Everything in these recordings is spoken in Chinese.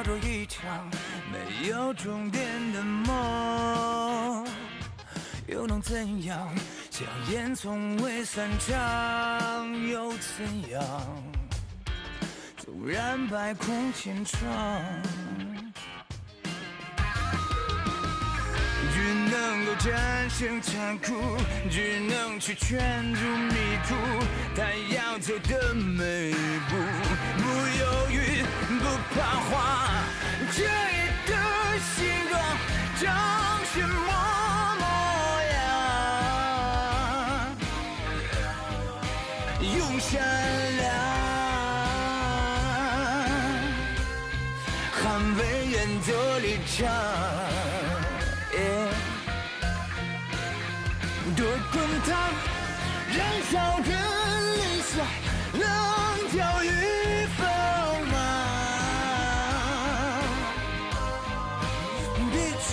着一场没有终点的梦，又能怎样？硝烟从未散场，又怎样？纵然百孔千疮，只能够战胜残酷，只能去圈住迷途。他要走的每一步，不犹豫，不彷徨。这夜的星光长什么模样？用善良捍卫原则立场。多滚烫，燃烧着理想，棱角与锋芒。别去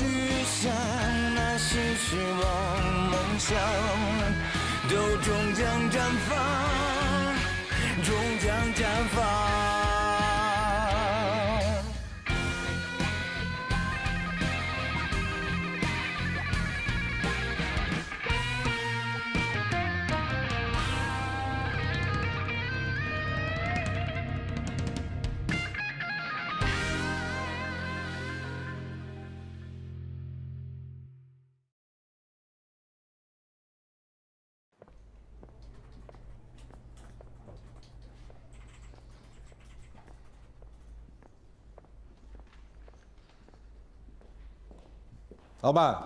想那些失望，梦想都终将绽放，终将绽放。老板，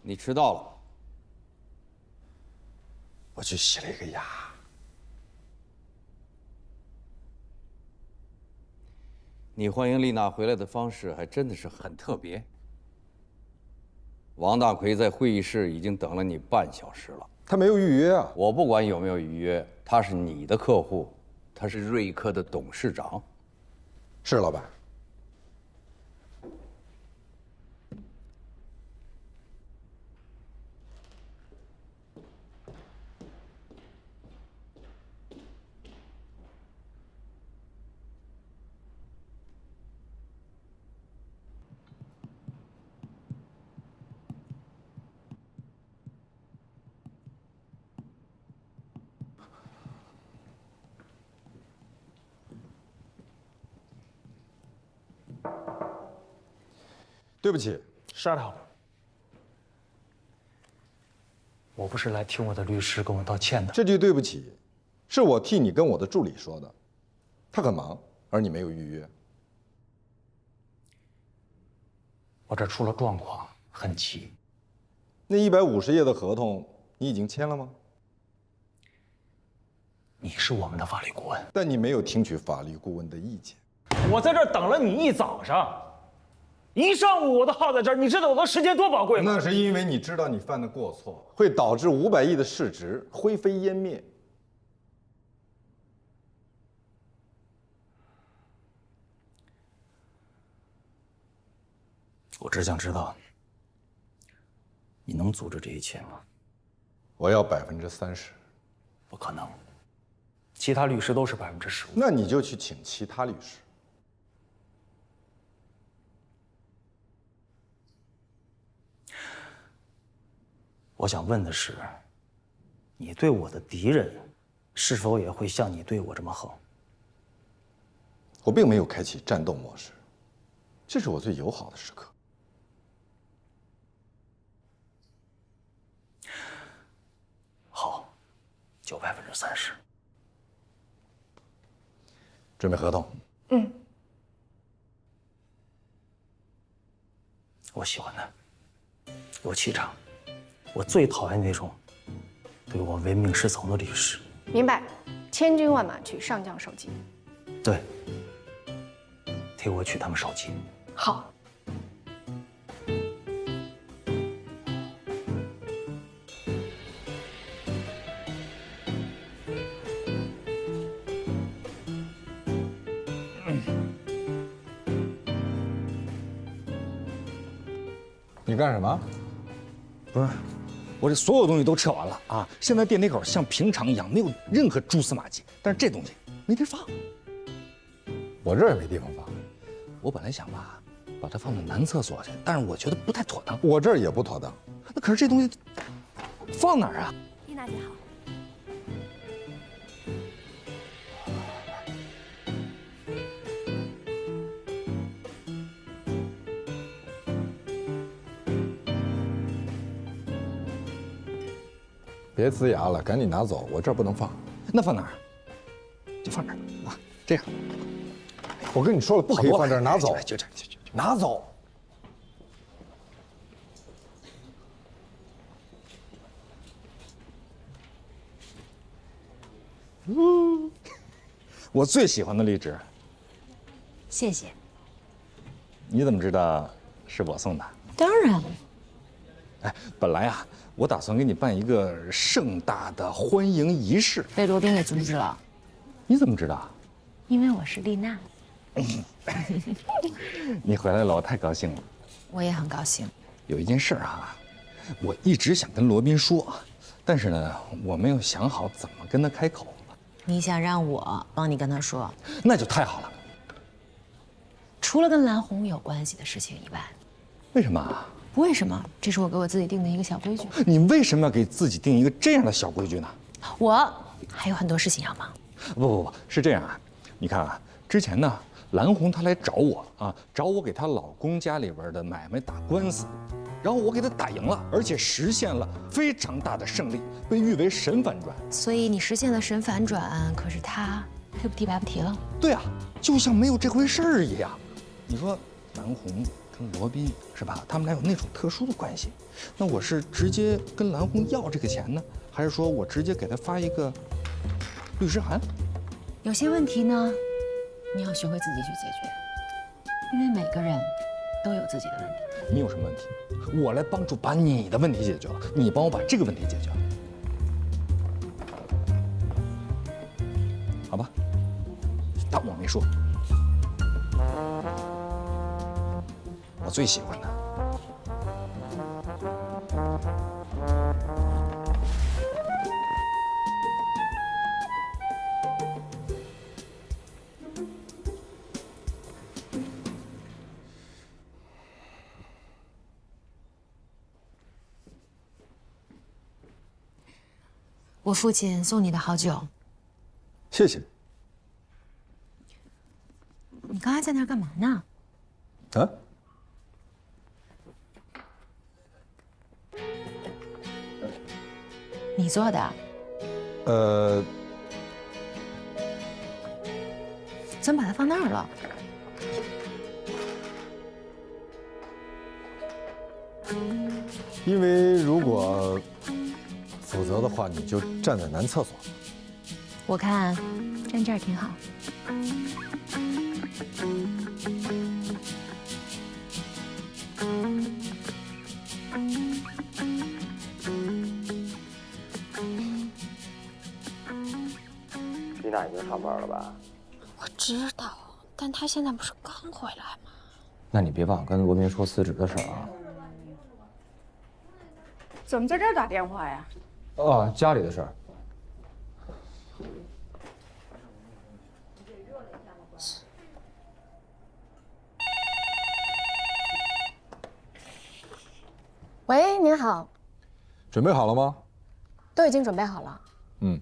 你迟到了。我去洗了一个牙。你欢迎丽娜回来的方式还真的是很特别。王大奎在会议室已经等了你半小时了。他没有预约啊。我不管有没有预约，他是你的客户，他是瑞科的董事长。是老板。对不起，沙头，我不是来听我的律师跟我道歉的。这句对不起，是我替你跟我的助理说的。他很忙，而你没有预约。我这出了状况，很急。那150页的合同你已经签了吗？你是我们的法律顾问，但你没有听取法律顾问的意见。我在这儿等了你一早上。一上午我都耗在这儿，你知道我的时间多宝贵吗？那是因为你知道你犯的过错会导致500亿的市值灰飞烟灭。我只想知道，你能阻止这一切吗？我要30%。不可能，其他律师都是15%。那你就去请其他律师。我想问的是，你对我的敌人，是否也会像你对我这么横？我并没有开启战斗模式，这是我最友好的时刻。好，就30%。准备合同。嗯。我喜欢他，有气场。我最讨厌那种对我唯命是从的律师。明白，千军万马取上将首级。对，替我取他们首级。好。你干什么？不是，我这所有东西都吃完了啊！现在店那口像平常一样，没有任何蛛丝马迹，但是这东西没地放。我这儿也没地方放，我本来想吧，把它放到男厕所去，但是我觉得不太妥当。我这儿也不妥当。那可是这东西放哪儿啊？丽娜姐好。别呲牙了，赶紧拿走，我这儿不能放。那放哪儿？就放这儿啊，这样。我跟你说了，不可以放这儿，拿走，就这，拿走。我最喜欢的荔枝，谢谢。你怎么知道是我送的？当然。哎，本来啊，我打算给你办一个盛大的欢迎仪式，被罗宾给阻止了，你怎么知道？因为我是丽娜。你回来了，我太高兴了。我也很高兴。有一件事啊，我一直想跟罗宾说，但是呢，我没有想好怎么跟他开口。你想让我帮你跟他说？那就太好了。除了跟蓝红有关系的事情以外，为什么啊？不为什么，这是我给我自己定的一个小规矩。你为什么要给自己定一个这样的小规矩呢？我还有很多事情要忙。不，是这样啊。你看啊，之前呢，蓝红她来找我啊，找我给她老公家里边的买卖打官司，然后我给她打赢了，而且实现了非常大的胜利，被誉为神反转。所以你实现了神反转，可是他黑不提白不提了。对啊，就像没有这回事儿一样。你说蓝红跟罗宾是吧？他们俩有那种特殊的关系，那我是直接跟蓝红要这个钱呢，还是说我直接给他发一个律师函？有些问题呢，你要学会自己去解决，因为每个人都有自己的问题。你有什么问题？我来帮助把你的问题解决了，你帮我把这个问题解决了，好吧？当我没说。我最喜欢的。我父亲送你的好酒，谢谢。你刚才在那儿干嘛呢？啊？你做的？怎么把它放那儿了？因为如果否则的话，你就站在男厕所。我看站这儿挺好。丽娜已经上班了吧？我知道，但他现在不是刚回来吗？那你别忘了跟罗宾说辞职的事儿啊。怎么在这儿打电话呀？哦，家里的事儿。喂，您好，准备好了吗？都已经准备好了。嗯。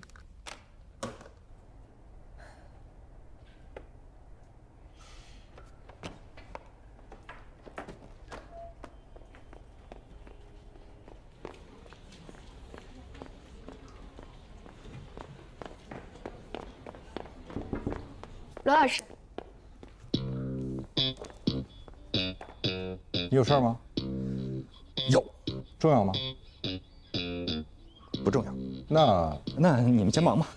罗老师，你有事儿吗？有，重要吗？不重要。那你们先忙吧。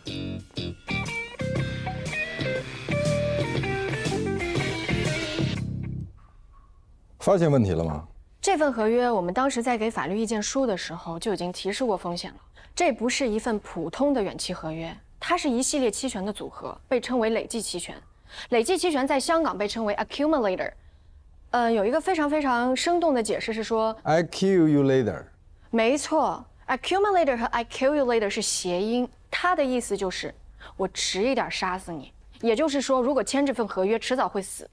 发现问题了吗？这份合约我们当时在给法律意见书的时候就已经提示过风险了。这不是一份普通的远期合约，它是一系列期权的组合，被称为累计期权。累计期权在香港被称为 accumulator。有一个非常生动的解释是说 I kill you later。没错 ，accumulator 和 accumulator 是谐音，它的意思就是我迟一点杀死你，也就是说，如果签这份合约，迟早会死。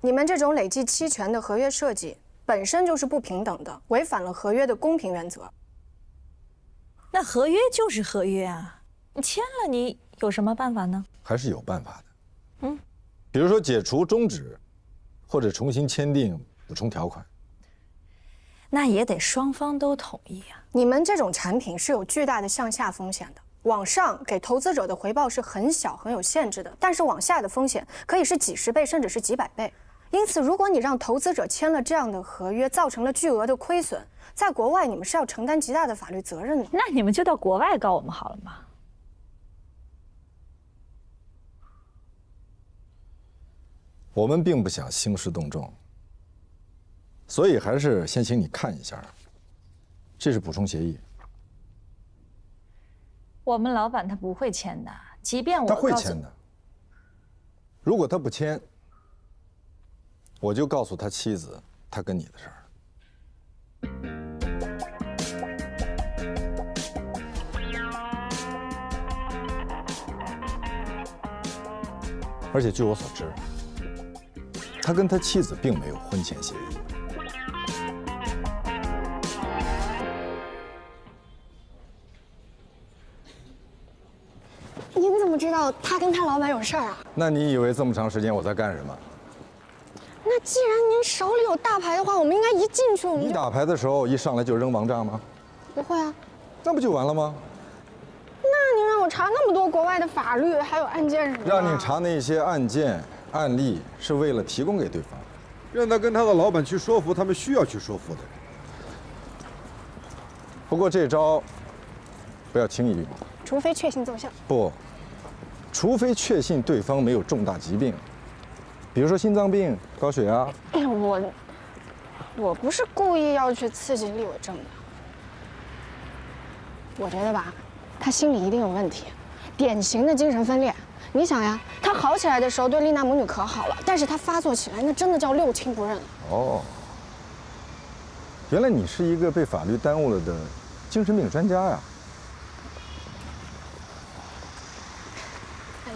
你们这种累计期权的合约设计本身就是不平等的，违反了合约的公平原则。那合约就是合约啊，你签了，你有什么办法呢？还是有办法的。比如说解除、终止，或者重新签订补充条款。那也得双方都同意啊。你们这种产品是有巨大的向下风险的，往上给投资者的回报是很小、很有限制的，但是往下的风险可以是几十倍，甚至是几百倍。因此，如果你让投资者签了这样的合约，造成了巨额的亏损，在国外你们是要承担极大的法律责任的。那你们就到国外告我们好了吗？我们并不想兴师动众，所以还是先请你看一下，这是补充协议。我们老板他不会签的，即便我他会签的。如果他不签，我就告诉他妻子，他跟你的事儿。而且据我所知，他跟他妻子并没有婚前协议。您怎么知道他跟他老板有事儿啊？那你以为这么长时间我在干什么？那既然您手里有大牌的话，我们应该一进去我们就……你打牌的时候一上来就扔王炸吗？不会啊。那不就完了吗？那您让我查那么多国外的法律还有案件什么的？让你查那些案件案例，是为了提供给对方，让他跟他的老板去说服他们需要去说服的人。不过这招不要轻易用，除非确信奏效。不，除非确信对方没有重大疾病，比如说心脏病、高血压。我不是故意要去刺激厉伟正的。我觉得吧，他心里一定有问题，典型的精神分裂。你想呀，他好起来的时候对丽娜母女可好了，但是他发作起来，那真的叫六亲不认。哦，原来你是一个被法律耽误了的精神病专家呀。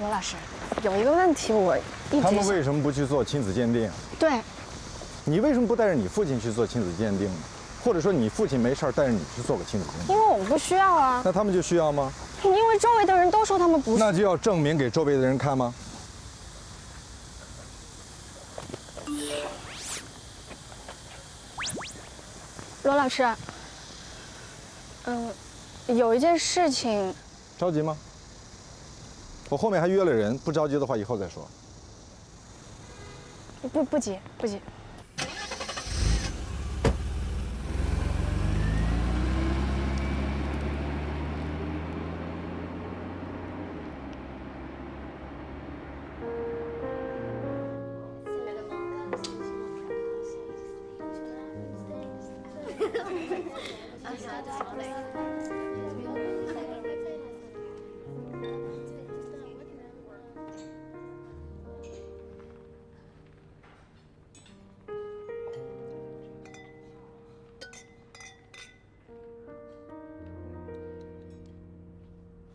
罗老师，有一个问题我一直……他们为什么不去做亲子鉴定？对，你为什么不带着你父亲去做亲子鉴定呢？或者说你父亲没事带着你去做个亲子鉴定？因为我们不需要啊。那他们就需要吗？因为周围的人都说他们不是。那就要证明给周围的人看吗？罗老师，有一件事情。着急吗？我后面还约了人，不着急的话以后再说。不急，不急。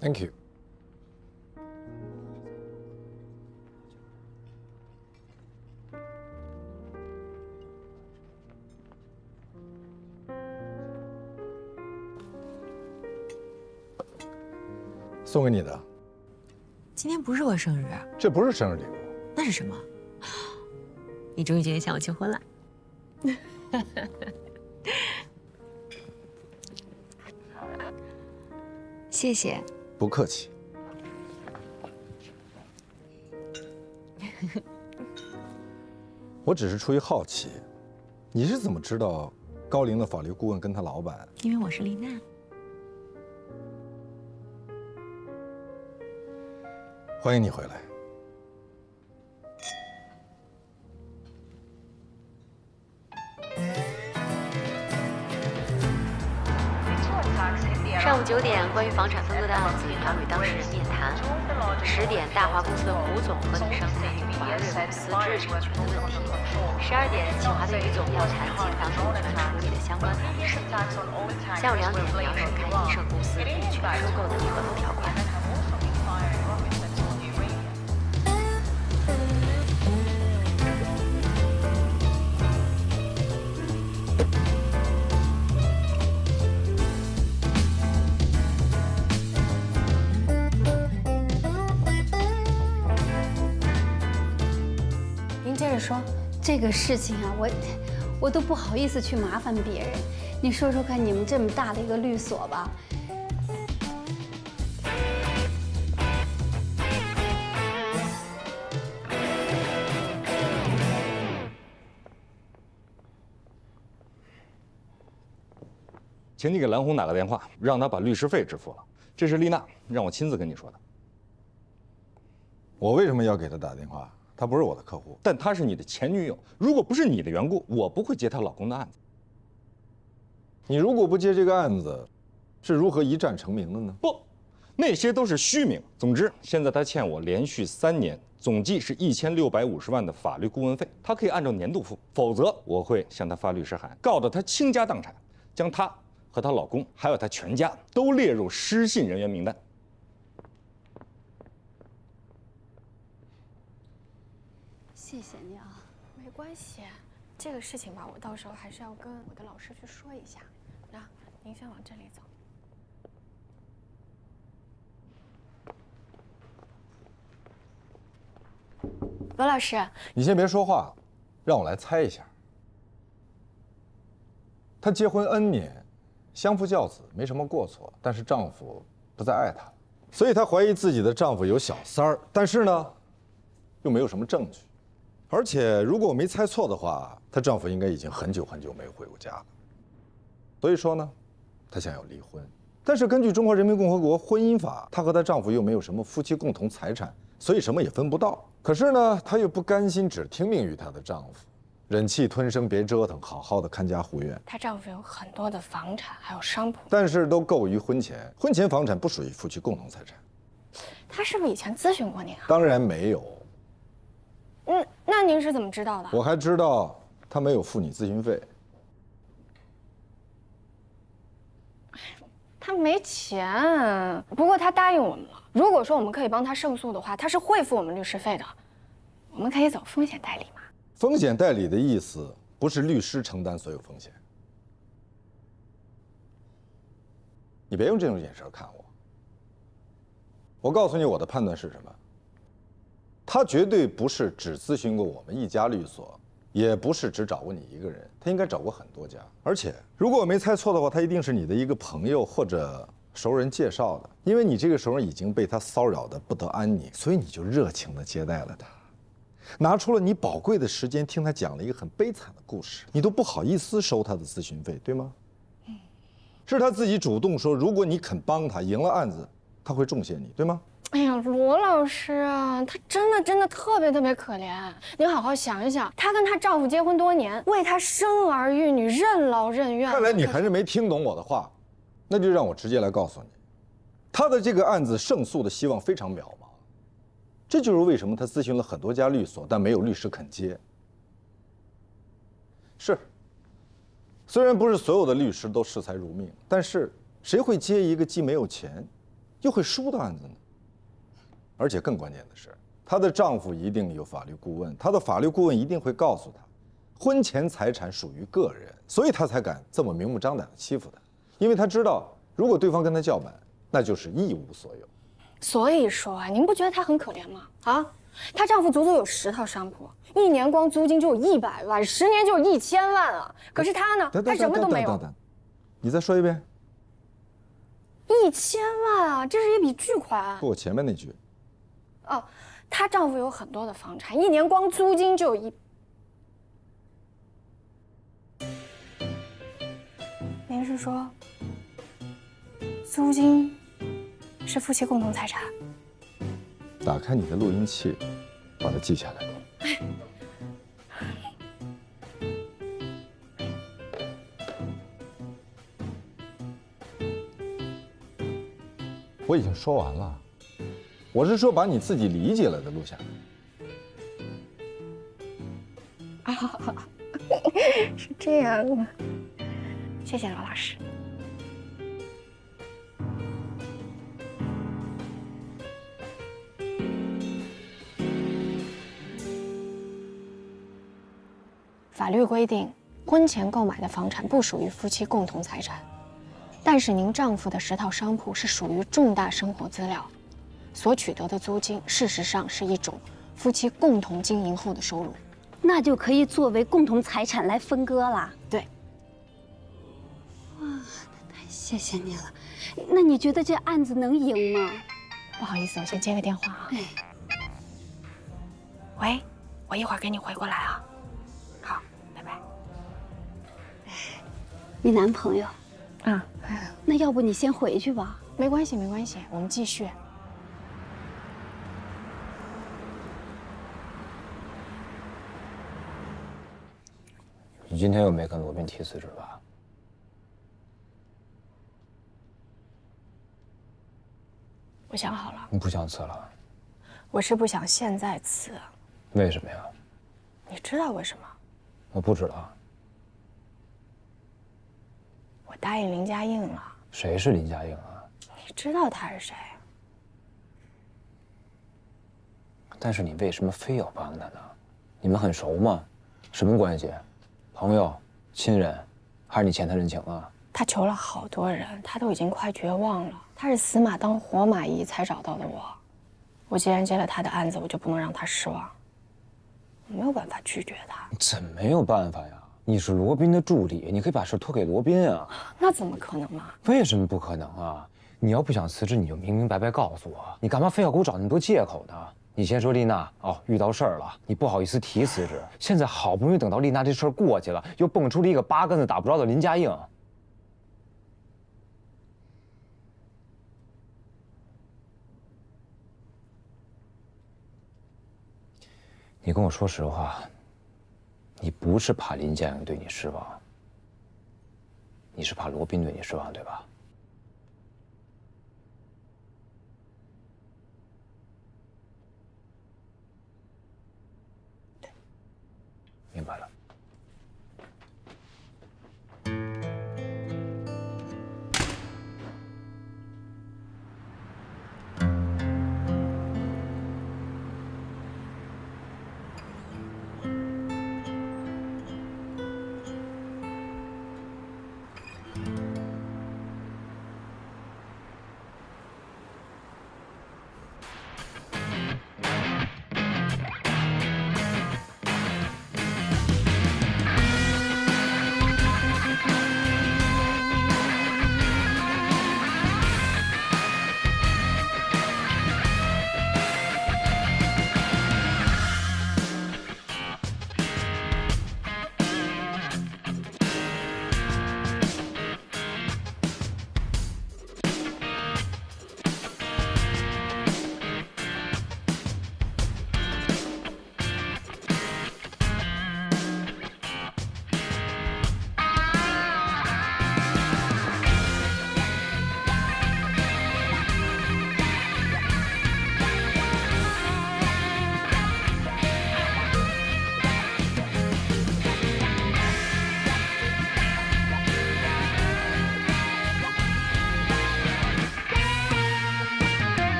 Thank you。送给你的。今天不是我生日，这不是生日礼物。那是什么？你终于决定向我求婚了。谢谢。不客气。我只是出于好奇，你是怎么知道高龄的法律顾问跟他老板？因为我是丽娜。欢迎你回来。上午9点，关于房产分割的案子，法律当事人面谈。10点，大华公司的胡总和女生参与华瑞公司知识产权的问题。12点，启华的于总要谈近房股权处理的相关法律事宜。下午2点，姚是开映射公司股权收购的合同条款。接着说，这个事情啊，我都不好意思去麻烦别人。你说说看，你们这么大的一个律所吧，请你给蓝红打个电话，让他把律师费支付了。这是丽娜让我亲自跟你说的。我为什么要给他打电话？她不是我的客户，但她是你的前女友。如果不是你的缘故，我不会接她老公的案子。你如果不接这个案子，是如何一战成名的呢？不，那些都是虚名。总之，现在她欠我连续3年，总计是1650万的法律顾问费，她可以按照年度付，否则我会向她发律师函，告得她倾家荡产，将她和她老公还有她全家都列入失信人员名单。谢谢你啊。没关系，这个事情吧，我到时候还是要跟我的老师去说一下。那您先往这里走。罗老师，你先别说话，让我来猜一下。她结婚N年，相夫教子，没什么过错，但是丈夫不再爱她了，所以她怀疑自己的丈夫有小三儿，但是呢，又没有什么证据。而且，如果我没猜错的话，她丈夫应该已经很久很久没有回过家了。所以说呢，她想要离婚。但是根据中华人民共和国婚姻法，她和她丈夫又没有什么夫妻共同财产，所以什么也分不到。可是呢，她又不甘心只听命于她的丈夫，忍气吞声，别折腾，好好的看家护院。她丈夫有很多的房产，还有商铺，但是都购于婚前，婚前房产不属于夫妻共同财产。她是不是以前咨询过您啊？当然没有。那您是怎么知道的？我还知道他没有付你咨询费。他没钱，不过他答应我们了。如果说我们可以帮他胜诉的话，他是会付我们律师费的。我们可以走风险代理嘛？风险代理的意思不是律师承担所有风险。你别用这种眼神看我。我告诉你我的判断是什么。他绝对不是只咨询过我们一家律所，也不是只找过你一个人，他应该找过很多家。而且，如果我没猜错的话，他一定是你的一个朋友或者熟人介绍的，因为你这个熟人已经被他骚扰得不得安宁，所以你就热情地接待了他，拿出了你宝贵的时间听他讲了一个很悲惨的故事，你都不好意思收他的咨询费，对吗？是他自己主动说，如果你肯帮他，赢了案子，他会重谢你，对吗？哎呀，罗老师啊，她真的特别可怜。您好好想一想，她跟她丈夫结婚多年，为他生儿育女，任劳任怨。看来你还是没听懂我的话，那就让我直接来告诉你，她的这个案子胜诉的希望非常渺茫。这就是为什么她咨询了很多家律所，但没有律师肯接。是，虽然不是所有的律师都视财如命，但是谁会接一个既没有钱，又会输的案子呢？而且更关键的是，她的丈夫一定有法律顾问，她的法律顾问一定会告诉她，婚前财产属于个人，所以她才敢这么明目张胆的欺负她，因为她知道，如果对方跟她叫板，那就是一无所有。所以说啊，您不觉得她很可怜吗？啊，她丈夫足足有10套商铺，1年光租金就有100万，10年就有1000万啊！可是她呢，她什么都没有。你再说一遍。1000万啊，这是一笔巨款。不，我前面那句。哦，她丈夫有很多的房产，1年光租金就有您是说，租金是夫妻共同财产？打开你的录音器，把它记下来。我已经说完了，我是说把你自己理解了的录下来。啊，是这样啊，谢谢罗老师。法律规定，婚前购买的房产不属于夫妻共同财产，但是您丈夫的10套商铺是属于重大生活资料，所取得的租金，事实上是一种夫妻共同经营后的收入，那就可以作为共同财产来分割了。对。哇，太谢谢你了。那你觉得这案子能赢吗？不好意思，我先接个电话啊。喂，我一会儿给你回过来啊。好，拜拜。你男朋友？啊，那要不你先回去吧。没关系，没关系，我们继续。你今天又没跟罗宾提辞职吧？我想好了。你不想辞了？我是不想现在辞。为什么呀？你知道为什么？我不知道。我答应林家印了。谁是林家印啊？你知道他是谁？但是你为什么非要帮他呢？你们很熟吗？什么关系？朋友、亲人，还是你欠他人情啊？他求了好多人，他都已经快绝望了。他是死马当活马医才找到的我。我既然接了他的案子，我就不能让他失望。我没有办法拒绝他。怎么没有办法呀？你是罗宾的助理，你可以把事托给罗宾啊。那怎么可能呢？为什么不可能啊？你要不想辞职，你就明明白白告诉我，你干嘛非要给我找那么多借口呢？你先说丽娜哦，遇到事儿了，你不好意思提辞职。现在好不容易等到丽娜这事儿过去了，又蹦出了一个8竿子打不着的林家印。你跟我说实话，你不是怕林家印对你失望，你是怕罗宾对你失望，对吧？明白了。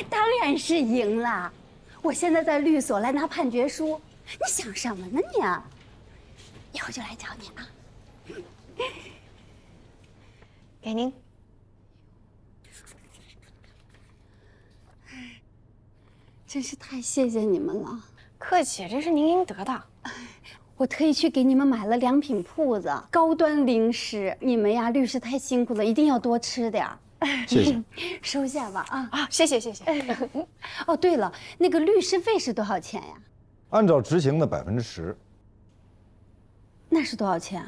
当然是赢了。我现在在律所来拿判决书，你想什么呢你？以后就来找你啊。给您。真是太谢谢你们了。客气，这是您应得的。我特意去给你们买了良品铺子，高端零食。你们呀，律师太辛苦了，一定要多吃点儿。谢谢。收下吧啊！啊，谢谢谢谢。哦，对了，那个律师费是多少钱呀？按照执行的10%。那是多少钱？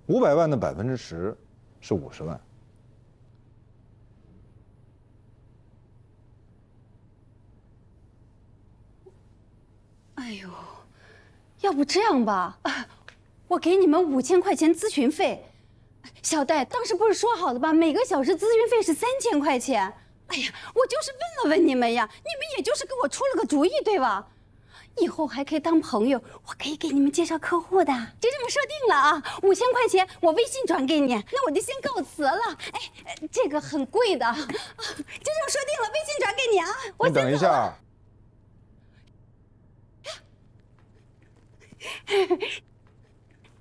500万的10%，是50万。哎呦，要不这样吧，我给你们5000块钱咨询费。小戴，当时不是说好的吧？每个小时咨询费是3000块钱。哎呀，我就是问了问你们呀，你们也就是给我出了个主意，对吧？以后还可以当朋友，我可以给你们介绍客户的，就这么说定了啊！5000块钱我微信转给你，那我就先告辞了。哎，这个很贵的，就这么说定了，微信转给你啊！我你等一下。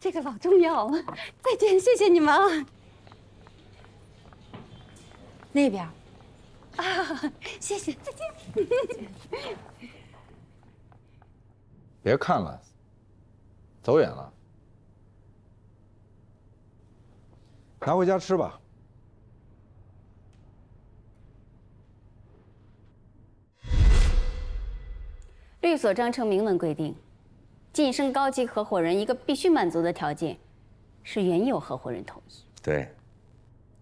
这个老重要了，再见，谢谢你们啊。那边。啊，谢谢，再见。别看了，走远了，拿回家吃吧。律所章程明文规定，晋升高级合伙人一个必须满足的条件是原有合伙人同意。对，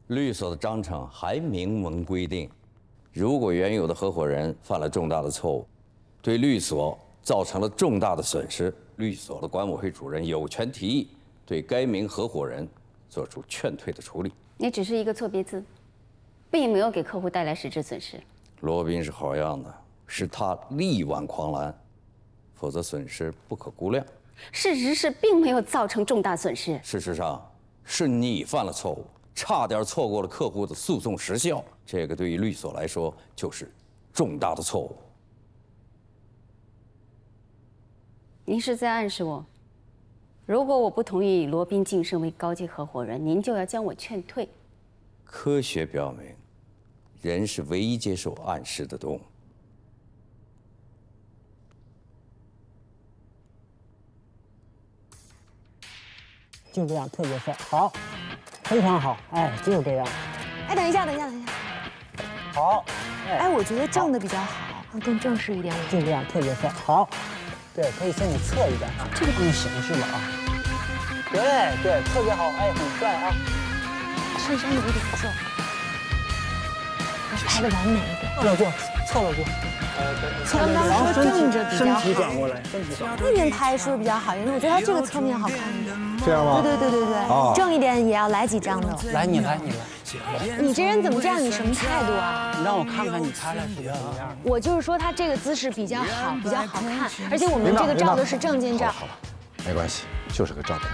律所的章程还明文规定，如果原有的合伙人犯了重大的错误，对律所造成了重大的损失，律所的管委会主任有权提议对该名合伙人做出劝退的处理。也只是一个错别字，并没有给客户带来实质损失。罗宾是好样的，是他力挽狂澜，否则损失不可估量。事实是并没有造成重大损失。事实上，是你犯了错误，差点错过了客户的诉讼时效，这个对于律所来说就是重大的错误。您是在暗示我，如果我不同意罗宾晋升为高级合伙人，您就要将我劝退。科学表明，人是唯一接受暗示的动物。就这样，特别帅，好，非常好，哎，就是这样。哎，等一下，等一下，等一下。好，哎，我觉得正的比较好，更正式一点。就这样，特别帅，好。对，可以向你侧一点啊，这个更形式了啊。对对，特别好，哎，很帅啊。衬衫有点皱，还是拍的完美一点。侧着坐，侧着坐。刚刚说正着比较好，身体转过来，身体转过来。那边拍是不是比较好？因为我觉得他这个侧面好看一点。这样吗？对对对对对，哦、正一点也要来几张的。来，你来，你来。你这人怎么这样？你什么态度啊？你让我看看你拍来是个什么样。我就是说他这个姿势比较好，比较好看，而且我们这个照的是正肩照。好了，没关系，就是个照片。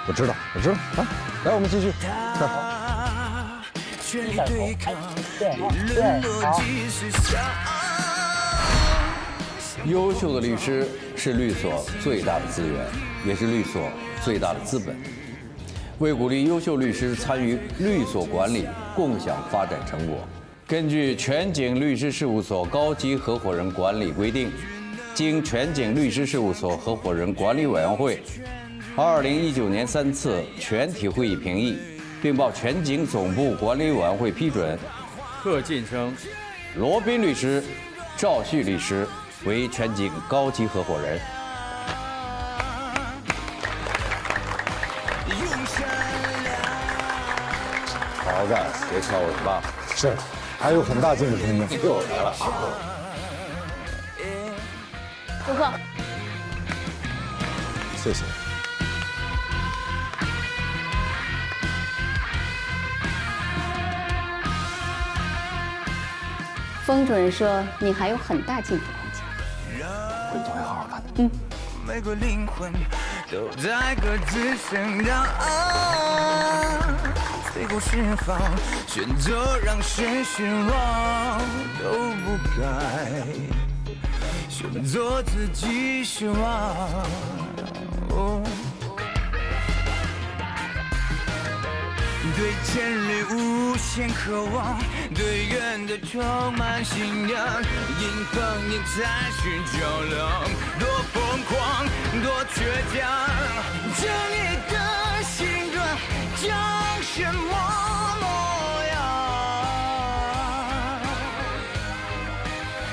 我知道，我知道。啊，来，我们继续。看好。对，好。优秀的律师是律所最大的资源，也是律所最大的资本。为鼓励优秀律师参与律所管理，共享发展成果，根据《全景律师事务所高级合伙人管理规定》，经全景律师事务所合伙人管理委员会2019年3次全体会议评议，并报全景总部管理委员会批准，贺晋升、罗宾律师、赵旭律师为全景高级合伙人。好好干，别瞧我是爸爸。是，还有很大进步空间。又来了。祝贺。谢谢。风主任说你还有很大进步空间。回头会好好看的。每个灵魂都在各自生长，最后释放，选择让谁失望都不该，选择自己失望。对千里无限渴望，对远的充满信仰，迎风迎才是较量，多疯狂，多倔强，正义的心断长什么模样？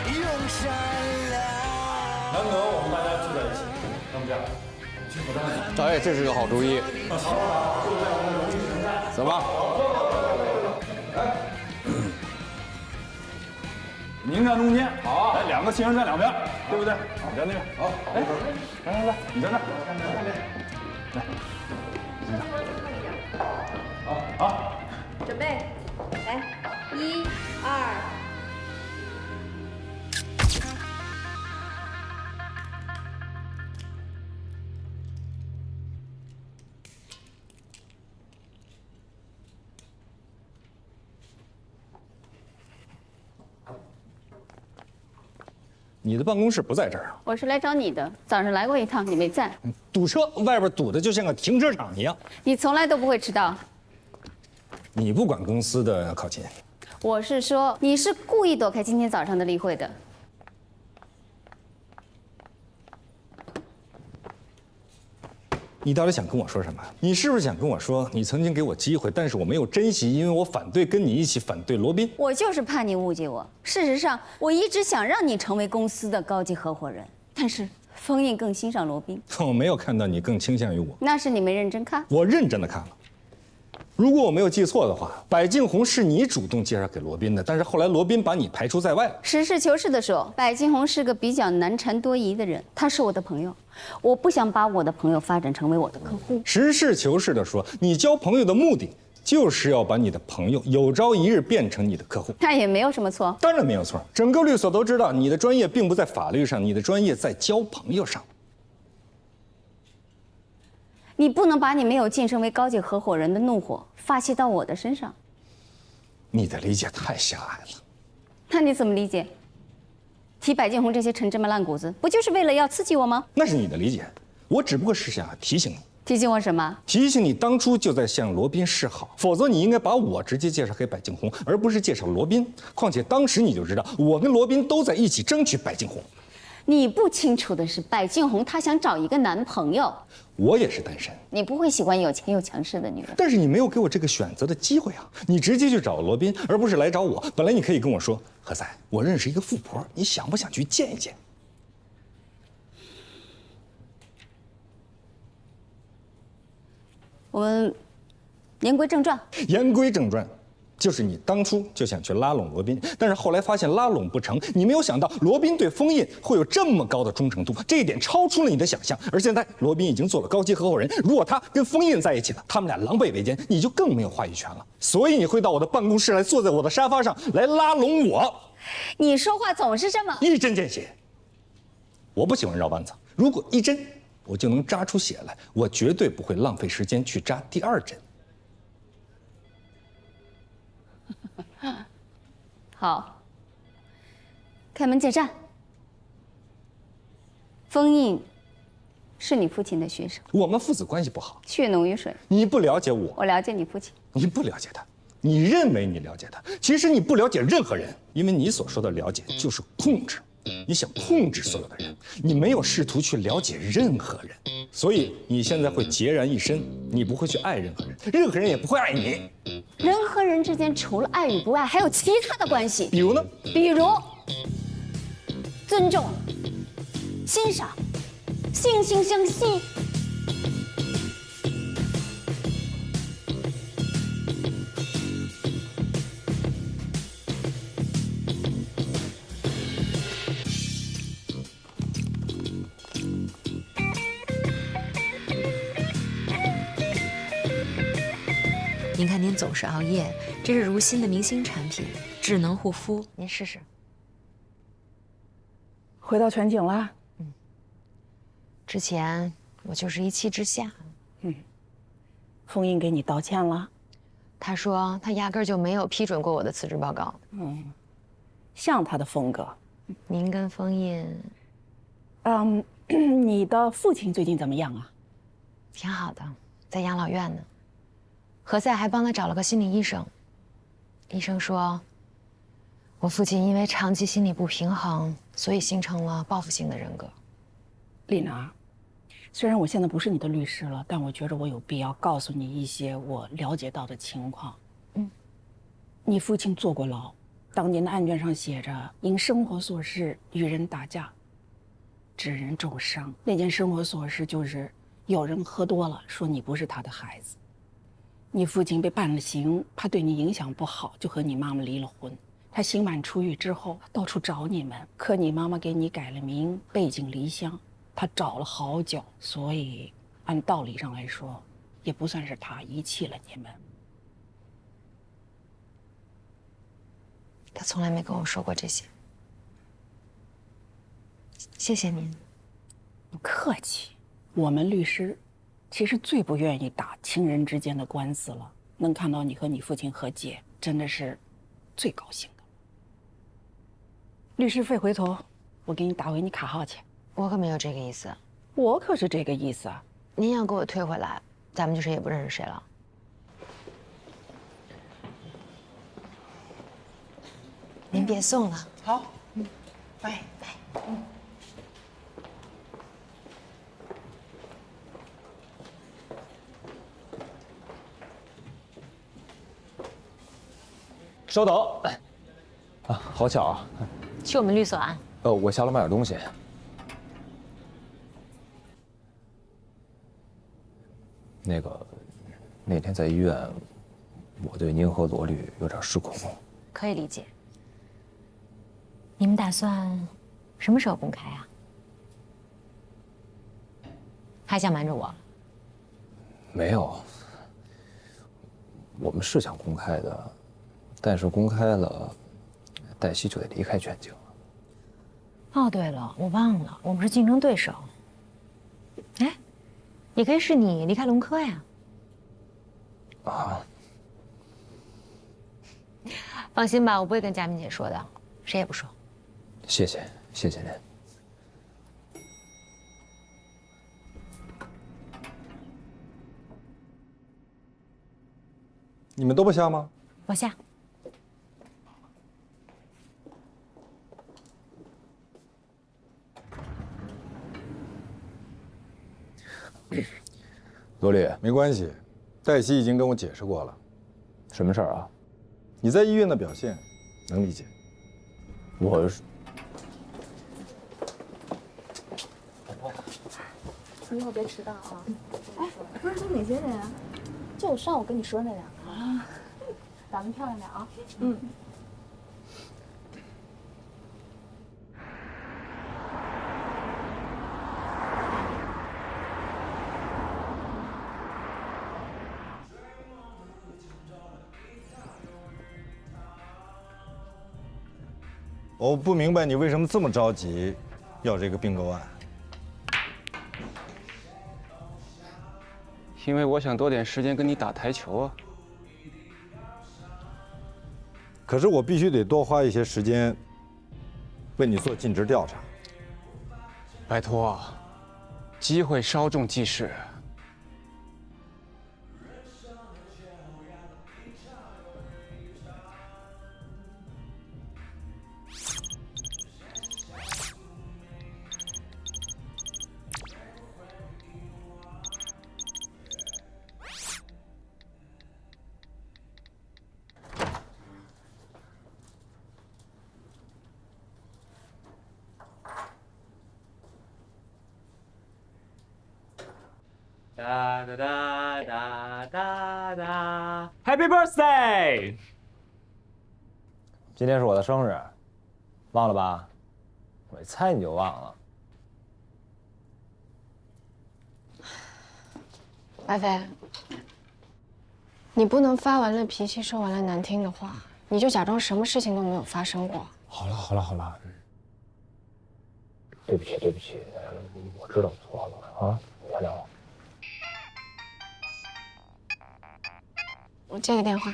用善良。难得我们大家聚在一起，那么这样，我们去合照。哎，这是个好主意。好，就在我们荣誉存在。走吧。您站中间，好，来2个新人站2边，对不对？你站那边，好，哎，来，你站这儿，来，你站，好，准备，来，1、2。你的办公室不在这儿啊？我是来找你的，早上来过一趟，你没在。堵车，外边堵的就像个停车场一样。你从来都不会迟到。你不管公司的考勤。我是说，你是故意躲开今天早上的例会的。你到底想跟我说什么？你是不是想跟我说，你曾经给我机会，但是我没有珍惜，因为我反对跟你一起反对罗宾？我就是怕你误解我。事实上，我一直想让你成为公司的高级合伙人，但是封印更欣赏罗宾。我没有看到你更倾向于我。那是你没认真看。我认真的看了。如果我没有记错的话，百静红是你主动介绍给罗宾的，但是后来罗宾把你排除在外了。实事求是的说，百静红是个比较难缠多疑的人，他是我的朋友，我不想把我的朋友发展成为我的客户。实事求是的说，你交朋友的目的就是要把你的朋友有朝一日变成你的客户。那也没有什么错。当然没有错，整个律所都知道你的专业并不在法律上，你的专业在交朋友上。你不能把你没有晋升为高级合伙人的怒火发泄到我的身上。你的理解太狭隘了。那你怎么理解？提百静红这些陈芝麻烂谷子，不就是为了要刺激我吗？那是你的理解，我只不过是想提醒你。提醒我什么？提醒你当初就在向罗宾示好，否则你应该把我直接介绍给百静红，而不是介绍罗宾。况且当时你就知道，我跟罗宾都在一起争取百静红。你不清楚的是，百静红她想找一个男朋友。我也是单身。你不会喜欢有钱又强势的女人。但是你没有给我这个选择的机会啊！你直接去找罗宾，而不是来找我。本来你可以跟我说，何塞，我认识一个富婆，你想不想去见一见？我们言归正传。言归正传。就是你当初就想去拉拢罗宾，但是后来发现拉拢不成。你没有想到罗宾对封印会有这么高的忠诚度，这一点超出了你的想象。而现在罗宾已经做了高级合伙人，如果他跟封印在一起了，他们俩狼狈为奸，你就更没有话语权了。所以你会到我的办公室来，坐在我的沙发上来拉拢我。你说话总是这么一针见血。我不喜欢绕弯子，如果一针我就能扎出血来，我绝对不会浪费时间去扎第2针。好，开门见山。封印是你父亲的学生，我们父子关系不好，血浓于水。你不了解我，我了解你父亲。你不了解他，你认为你了解他，其实你不了解任何人，因为你所说的了解就是控制。你想控制所有的人，你没有试图去了解任何人，所以你现在会孑然一身，你不会去爱任何人，任何人也不会爱你。人和人之间除了爱与不爱，还有其他的关系。比如呢？比如尊重、欣赏、惺惺相惜。您看您总是熬夜，这是如新的明星产品，智能护肤，您试试。回到全景了。之前我就是一气之下。封印给你道歉了？他说他压根儿就没有批准过我的辞职报告。像他的风格。您跟封印，你的父亲最近怎么样啊？挺好的，在养老院呢。何塞还帮他找了个心理医生，医生说，我父亲因为长期心理不平衡，所以形成了报复性的人格。丽娜，虽然我现在不是你的律师了，但我觉着我有必要告诉你一些我了解到的情况。你父亲坐过牢，当年的案卷上写着因生活琐事与人打架，致人重伤。那件生活琐事就是有人喝多了，说你不是他的孩子。你父亲被判了刑，怕对你影响不好，就和你妈妈离了婚。他刑满出狱之后，到处找你们，可你妈妈给你改了名，背井离乡，他找了好久，所以按道理上来说，也不算是他遗弃了你们。他从来没跟我说过这些。谢谢您。不客气。我们律师其实最不愿意打亲人之间的官司了，能看到你和你父亲和解，真的是最高兴的。律师费回头我给你打回你卡号去。我可没有这个意思。我可是这个意思啊。您要给我退回来，咱们就谁也不认识谁了。您别送了。好，拜拜。稍等。啊，好巧啊！去我们律所啊？我下楼买点东西。那天在医院，我对您和罗律有点失控。可以理解。你们打算什么时候公开啊？还想瞒着我？没有，我们是想公开的，但是公开了，黛西就得离开全景了。哦，对了，我忘了，我们是竞争对手。哎，也可以是你离开龙科呀。啊，放心吧，我不会跟佳敏姐说的，谁也不说。谢谢您。你们都不下吗？我下。罗律，没关系，黛西已经跟我解释过了。什么事儿啊？你在医院的表现，能理解。我是。你以后别迟到啊！哎，不是都哪些人啊？就我上午跟你说那两个啊，长得漂亮点啊。嗯。我不明白你为什么这么着急要这个并购案。因为我想多点时间跟你打台球啊。可是我必须得多花一些时间为你做尽职调查。拜托，机会稍纵即逝。哒哒哒哒哒哒 ！Happy birthday！ 今天是我的生日，忘了吧？我一猜你就忘了。白飞，你不能发完了脾气，说完了难听的话，你就假装什么事情都没有发生过。好了，对不起，我知道错了啊，原谅我。我接个电话。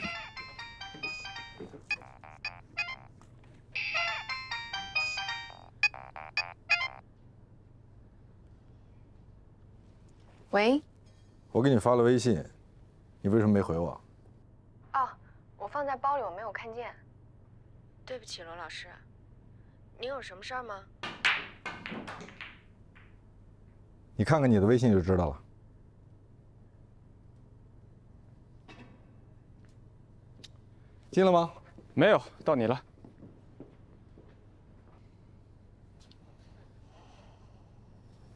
喂。我给你发了微信，你为什么没回我？哦，我放在包里，我没有看见。对不起，罗老师，您有什么事儿吗？你看看你的微信就知道了。进了吗？没有，到你了。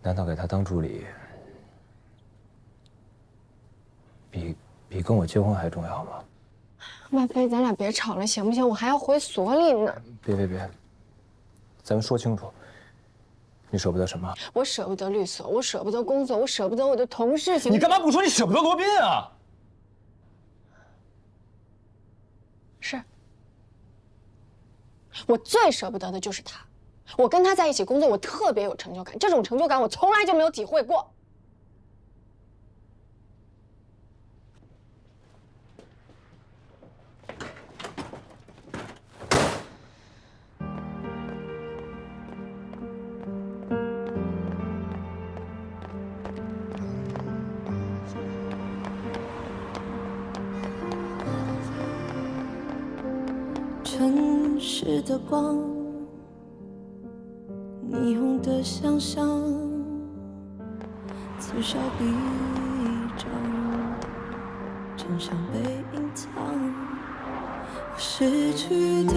难道给他当助理，比比跟我结婚还重要吗？万飞，咱俩别吵了，行不行？我还要回所里呢。别，咱们说清楚，你舍不得什么？我舍不得律所，我舍不得工作，我舍不得我的同事。你干嘛不说你舍不得罗宾啊？是，我最舍不得的就是他。我跟他在一起工作，我特别有成就感，这种成就感我从来就没有体会过。城市的光，霓虹的想象，至少比一张真相被隐藏。我失去的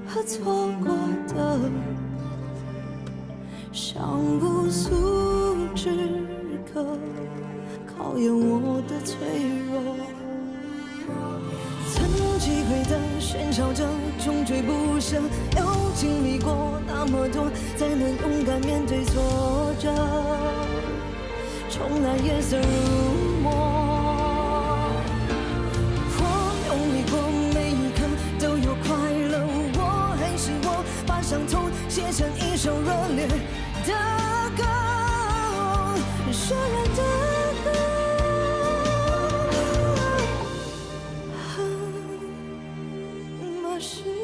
和错过的，像无数之刻，考验我的脆弱。曾击溃的喧嚣着，穷追不舍，又经历过那么多，才能勇敢面对挫折，重来夜色如墨。我用力过每一刻都有快乐，我还是我，把伤痛写成一首热烈的歌，渲染的歌。是。